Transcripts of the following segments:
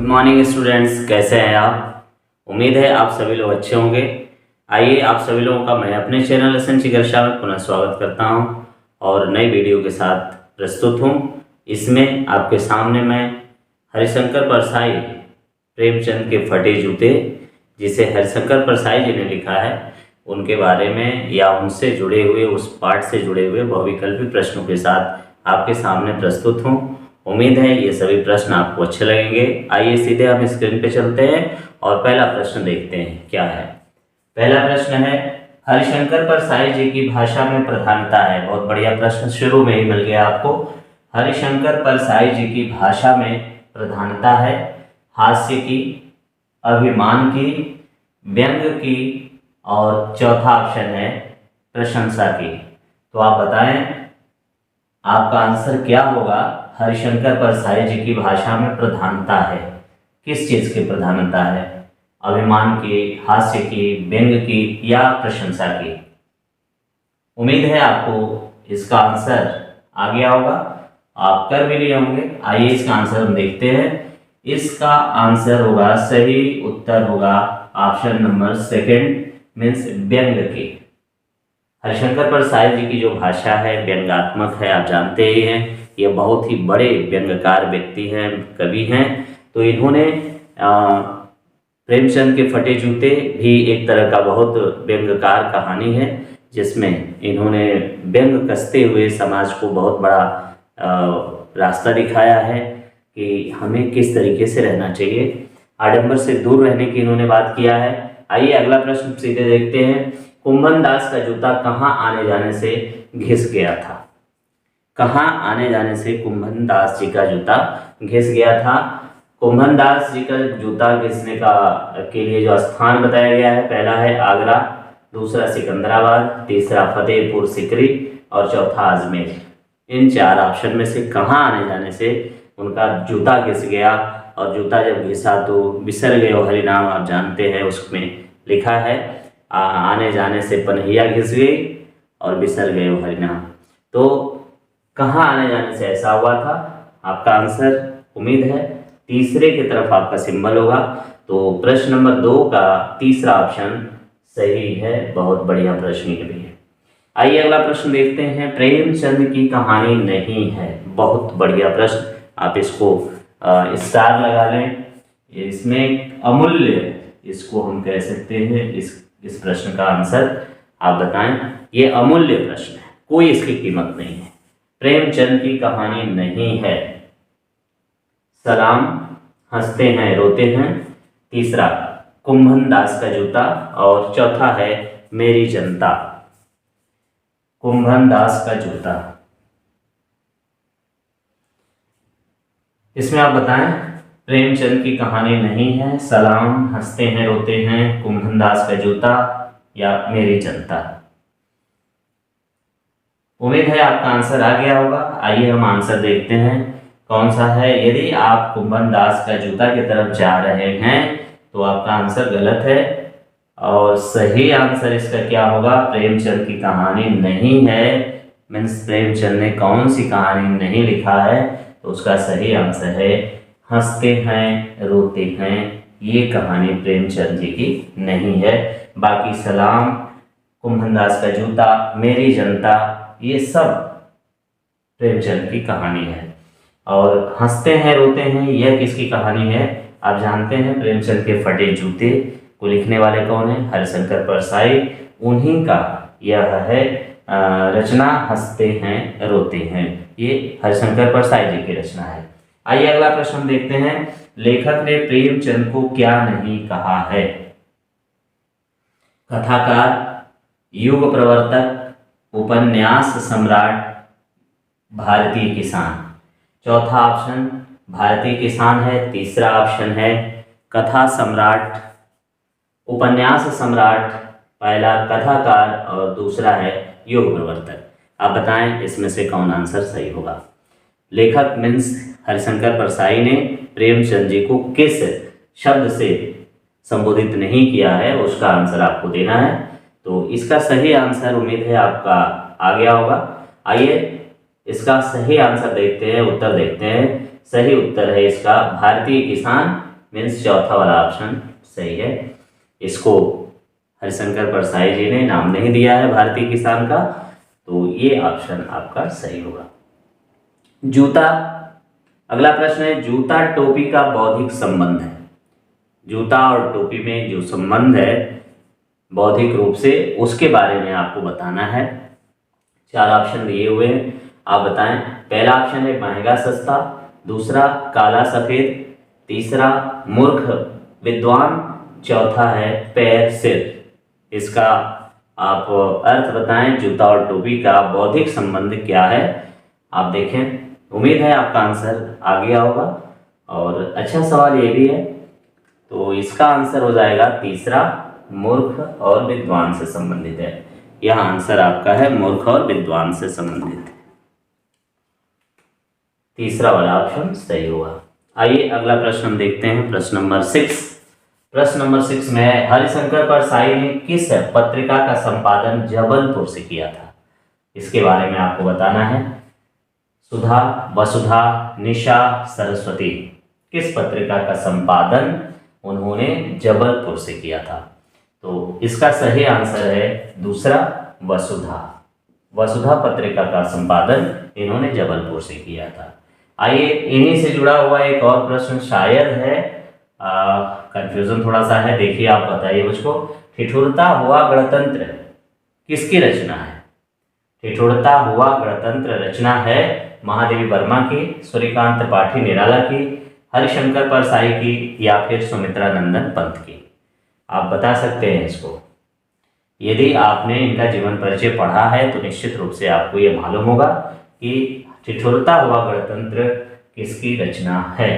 Morning students, कैसे हैं आप। उम्मीद है आप सभी लोग अच्छे होंगे। आइए आप सभी लोगों का मैं अपने चैनल एसएन चिकित्सा में पुनः स्वागत करता हूं और नई वीडियो के साथ प्रस्तुत हूं। इसमें आपके सामने मैं हरिशंकर परसाई प्रेमचंद के फटे जूते, जिसे हरिशंकर परसाई जी ने लिखा है, उनके बारे में या उनसे जुड़े हुए उस पाठ से जुड़े हुए बहुविकल्पी प्रश्नों के साथ आपके सामने प्रस्तुत हूँ। उम्मीद है ये सभी प्रश्न आपको अच्छे लगेंगे। आइए सीधे हम स्क्रीन पे चलते हैं और पहला प्रश्न देखते हैं क्या है। पहला प्रश्न है, हरिशंकर परसाई जी की भाषा में प्रधानता है। बहुत बढ़िया प्रश्न शुरू में ही मिल गया आपको। हरिशंकर परसाई जी की भाषा में प्रधानता है हास्य की, अभिमान की, व्यंग की और चौथा ऑप्शन है प्रशंसा की। तो आप बताएं आपका आंसर क्या होगा। हरिशंकर परसाई जी की भाषा में प्रधानता है, किस चीज की प्रधानता है? अभिमान की, हास्य की, व्यंग की या प्रशंसा की? उम्मीद है आपको इसका आंसर आ गया होगा, आप कर भी लिए होंगे। आइए इसका आंसर हम देखते हैं। इसका आंसर होगा, सही उत्तर होगा ऑप्शन नंबर सेकंड, मीन्स व्यंग की। हरिशंकर परसाई जी की जो भाषा है व्यंग्यात्मक है, आप जानते ही हैं। ये बहुत ही बड़े व्यंग्यकार व्यक्ति हैं, कवि हैं। तो इन्होंने प्रेमचंद के फटे जूते भी एक तरह का बहुत व्यंग्यकार कहानी है, जिसमें इन्होंने व्यंग कसते हुए समाज को बहुत बड़ा रास्ता दिखाया है कि हमें किस तरीके से रहना चाहिए। आडंबर से दूर रहने की इन्होंने बात किया है। आइए अगला प्रश्न सीधे देखते हैं। कुंभन दास का जूता कहाँ आने जाने से घिस गया था? कहाँ आने जाने से कुंभन दास जी का जूता घिस गया था? कुंभन दास जी का जूता घिसने का के लिए जो स्थान बताया गया है, पहला है आगरा, दूसरा सिकंदराबाद, तीसरा फतेहपुर सिकरी और चौथा अजमेर। इन चार ऑप्शन में से कहाँ आने जाने से उनका जूता घिस गया? और जूता जब घिसा तो बिसर गए हरि नाम, आप जानते हैं, उसमें लिखा है आने जाने से पनहिया घिस गई और बिसर गए हरि नाम। तो कहाँ आने जाने से ऐसा हुआ था? आपका आंसर उम्मीद है तीसरे की तरफ आपका सिंबल होगा। तो प्रश्न नंबर 2 का तीसरा ऑप्शन सही है। बहुत बढ़िया प्रश्न के लिए। आइए अगला प्रश्न देखते हैं। प्रेमचंद की कहानी नहीं है। बहुत बढ़िया प्रश्न, आप इसको स्टार लगा लें। इसमें अमूल्य, इसको हम कह सकते हैं। इस प्रश्न का आंसर आप बताएं। ये अमूल्य प्रश्न है, कोई इसकी कीमत नहीं है। प्रेमचंद की कहानी नहीं है। सलाम, हंसते हैं रोते हैं, तीसरा कुंभन दास का जूता और चौथा है मेरी जनता। कुंभन दास का जूता, इसमें आप बताएं। प्रेमचंद की कहानी नहीं है, सलाम, हंसते हैं रोते हैं, कुंभन दास का जूता या मेरी जनता। उम्मीद है आपका आंसर आ गया होगा। आइए हम आंसर देखते हैं कौन सा है। यदि आप कुंभन दास का जूता की तरफ जा रहे हैं तो आपका आंसर गलत है और सही आंसर इसका क्या होगा? प्रेमचंद की कहानी नहीं है, मीन्स प्रेमचंद ने कौन सी कहानी नहीं लिखा है, तो उसका सही आंसर है हंसते हैं रोते हैं। ये कहानी प्रेमचंद जी की नहीं है। बाकी सलाम, कुंभन दास का जूता, मेरी जनता, ये सब प्रेमचंद की कहानी है। और हंसते हैं रोते हैं यह किसकी कहानी है? आप जानते हैं प्रेमचंद के फटे जूते को लिखने वाले कौन है? हरिशंकर परसाई। उन्हीं का यह है रचना हंसते हैं रोते हैं। ये हरिशंकर परसाई जी की रचना है। आइए अगला प्रश्न देखते हैं। लेखक ने प्रेमचंद को क्या नहीं कहा है? कथाकार, युग प्रवर्तक, उपन्यास सम्राट, भारतीय किसान। चौथा ऑप्शन भारतीय किसान है, तीसरा ऑप्शन है कथा सम्राट, उपन्यास सम्राट, पहला कथाकार और दूसरा है युग प्रवर्तक। आप बताएं इसमें से कौन आंसर सही होगा। लेखक मीन्स हरिशंकर परसाई ने प्रेमचंद जी को किस शब्द से संबोधित नहीं किया है, उसका आंसर आपको देना है। तो इसका सही आंसर उम्मीद है आपका आ गया होगा। आइए इसका सही आंसर देखते हैं, उत्तर देखते हैं। सही उत्तर है इसका भारतीय किसान, मीन्स चौथा वाला ऑप्शन सही है। इसको हरिशंकर परसाई जी ने नाम नहीं दिया है भारतीय किसान का, तो ये ऑप्शन आपका सही होगा। जूता, अगला प्रश्न है, जूता टोपी का बौद्धिक संबंध है। जूता और टोपी में जो संबंध है बौद्धिक रूप से, उसके बारे में आपको बताना है। 4 ऑप्शन दिए हुए हैं, आप बताएं। पहला ऑप्शन है महंगा सस्ता, दूसरा काला सफेद, तीसरा मूर्ख विद्वान, चौथा है पैर सिर। इसका आप अर्थ बताएं, जूता और टोपी का बौद्धिक संबंध क्या है। आप देखें, उम्मीद है आपका आंसर आ गया होगा, और अच्छा सवाल ये भी है, तो इसका आंसर हो जाएगा तीसरा, मूर्ख और विद्वान से संबंधित है। यह आंसर आपका है मूर्ख और विद्वान से संबंधित, तीसरा वाला ऑप्शन सही होगा। आइए अगला प्रश्न हम देखते हैं, प्रश्न नंबर 6। प्रश्न नंबर 6 में है, हरिशंकर परसाई ने किस पत्रिका का संपादन जबलपुर से किया था। इसके बारे में आपको बताना है। सुधा, वसुधा, निशा, सरस्वती, किस पत्रिका का संपादन उन्होंने जबलपुर से किया था। तो इसका सही आंसर है दूसरा, वसुधा। वसुधा पत्रिका का संपादन इन्होंने जबलपुर से किया था। आइए इन्हीं से जुड़ा हुआ एक और प्रश्न शायद है, कंफ्यूजन थोड़ा सा है, देखिए आप बताइए मुझको। ठिठुरता हुआ गणतंत्र किसकी रचना है। ठिठुरता हुआ गणतंत्र रचना है महादेवी वर्मा की, सूर्यकांत त्रिपाठी निराला की, हरिशंकर परसाई की, या फिर सुमित्रा नंदन पंत की। आप बता सकते हैं इसको। यदि आपने इनका जीवन परिचय पढ़ा है तो निश्चित रूप से आपको ये मालूम होगा कि ठिठुरता हुआ गणतंत्र किसकी रचना है।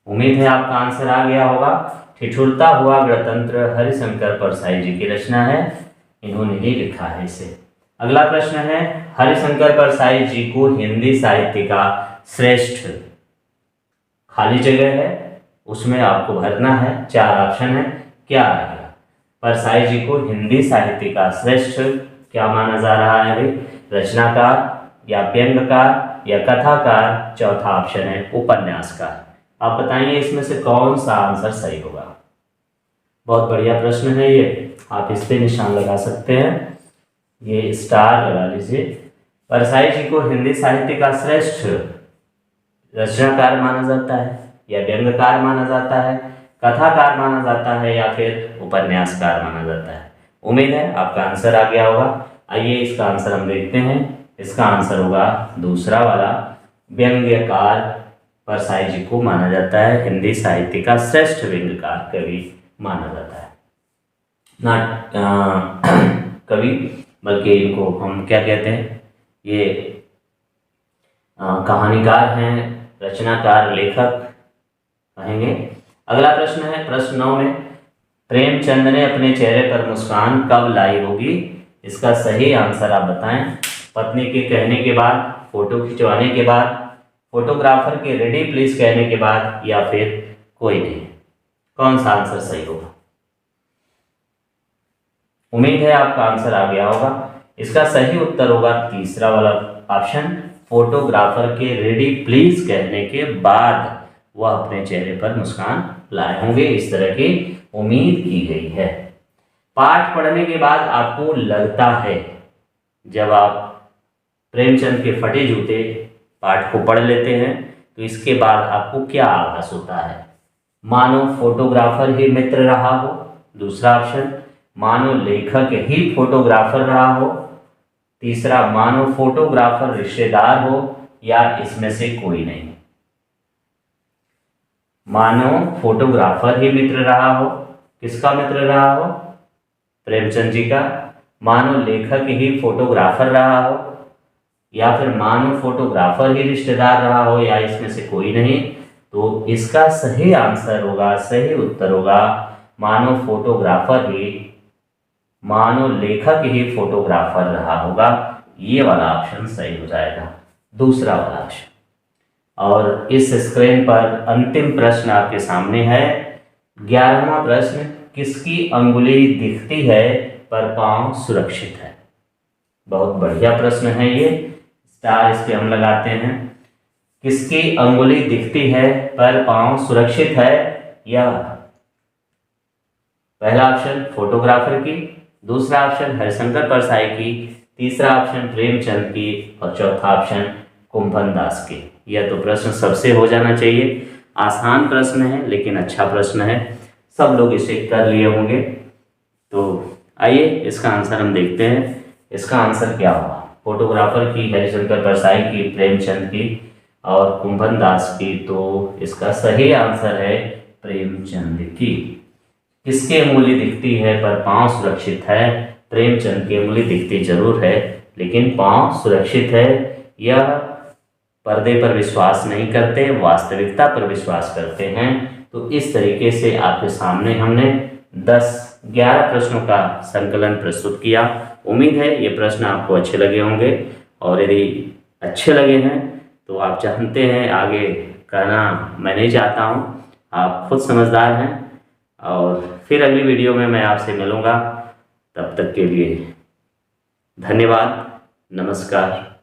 उम्मीद है आपका आंसर आ गया होगा। ठिठुरता हुआ गणतंत्र हरिशंकर परसाई जी की रचना है, इन्होंने ही लिखा है इसे। अगला प्रश्न है, हरिशंकर परसाई जी को हिंदी साहित्य का श्रेष्ठ, खाली जगह है उसमें आपको भरना है। 4 ऑप्शन है, क्या आएगा। परसाई जी को हिंदी साहित्य का श्रेष्ठ क्या माना जा रहा है भाई, रचनाकार या व्यंग्यकार या कथाकार, चौथा ऑप्शन है उपन्यासकार। आप बताइए इसमें से कौन सा आंसर सही होगा। बहुत बढ़िया प्रश्न है ये, आप इस पे निशान लगा सकते हैं, ये स्टार लगा लीजिए। परसाई जी को हिंदी साहित्य का श्रेष्ठ रचनाकार माना जाता है, या व्यंग्यकार माना जाता है, कथाकार माना जाता है, या फिर उपन्यासकार माना जाता है। उम्मीद है आपका आंसर आ गया होगा। आइए इसका आंसर हम देखते हैं। इसका आंसर होगा दूसरा वाला, व्यंग्यकार। परसाई जी को माना जाता है हिंदी साहित्य का श्रेष्ठ व्यंग्यकार कवि माना जाता है, ना कवि बल्कि इनको हम क्या कहते हैं, ये कहानीकार हैं, रचनाकार, लेखक कहेंगे। अगला प्रश्न है, प्रश्न 9 में, प्रेमचंद ने अपने चेहरे पर मुस्कान कब लाई होगी। इसका सही आंसर आप बताएं। पत्नी के कहने के बाद, फोटो खिंचवाने के बाद, फोटोग्राफर के रेडी प्लीज कहने के बाद, या फिर कोई नहीं। कौन सा आंसर सही होगा। उम्मीद है आपका आंसर आ गया होगा। इसका सही उत्तर होगा तीसरा वाला ऑप्शन, फोटोग्राफर के रेडी प्लीज कहने के बाद वह अपने चेहरे पर मुस्कान लाए होंगे, इस तरह की उम्मीद की गई है। पाठ पढ़ने के बाद आपको लगता है, जब आप प्रेमचंद के फटे जूते पाठ को पढ़ लेते हैं तो इसके बाद आपको क्या आभास होता है। मानो फोटोग्राफर ही मित्र रहा हो, दूसरा ऑप्शन, मानो लेखक ही फोटोग्राफर रहा हो, तीसरा, मानो फोटोग्राफर रिश्तेदार हो, या इसमें से कोई नहीं। मानो फोटोग्राफर ही मित्र रहा हो, किसका मित्र रहा हो, प्रेमचंद जी का। मानो लेखक ही फोटोग्राफर रहा हो, या फिर मानो फोटोग्राफर ही रिश्तेदार रहा हो, या इसमें से कोई नहीं। तो इसका सही आंसर होगा, सही उत्तर होगा, मानो फोटोग्राफर ही, मानो लेखक ही फोटोग्राफर रहा होगा। ये वाला ऑप्शन सही हो जाएगा, दूसरा वाला ऑप्शन। और इस स्क्रीन पर अंतिम प्रश्न आपके सामने है। 11वां प्रश्न, किसकी अंगुली दिखती है पर पांव सुरक्षित है। बहुत बढ़िया प्रश्न है ये, स्टार इस पे हम लगाते हैं। किसकी अंगुली दिखती है पर पांव सुरक्षित है? यह पहला ऑप्शन फोटोग्राफर की, दूसरा ऑप्शन हरिशंकर परसाई की, तीसरा ऑप्शन प्रेमचंद की और चौथा ऑप्शन कुंभन दास की। यह तो प्रश्न सबसे हो जाना चाहिए। आसान प्रश्न है लेकिन अच्छा प्रश्न है, सब लोग इसे कर लिए होंगे। तो आइए इसका आंसर हम देखते हैं। इसका आंसर क्या होगा? फोटोग्राफर की, हरिशंकर परसाई की, प्रेमचंद की और कुंभन दास की। तो इसका सही आंसर है प्रेमचंद की। किसकी अंगुली दिखती है पर पांव सुरक्षित है? प्रेमचंद की अंगुली दिखती जरूर है लेकिन पांव सुरक्षित है। यह पर्दे पर विश्वास नहीं करते, वास्तविकता पर विश्वास करते हैं। तो इस तरीके से आपके सामने हमने 11 प्रश्नों का संकलन प्रस्तुत किया। उम्मीद है ये प्रश्न आपको अच्छे लगे होंगे और यदि अच्छे लगे हैं तो आप जानते हैं आगे कहना मैं नहीं चाहता हूँ, आप खुद समझदार हैं। और फिर अगली वीडियो में मैं आपसे मिलूँगा, तब तक के लिए धन्यवाद, नमस्कार।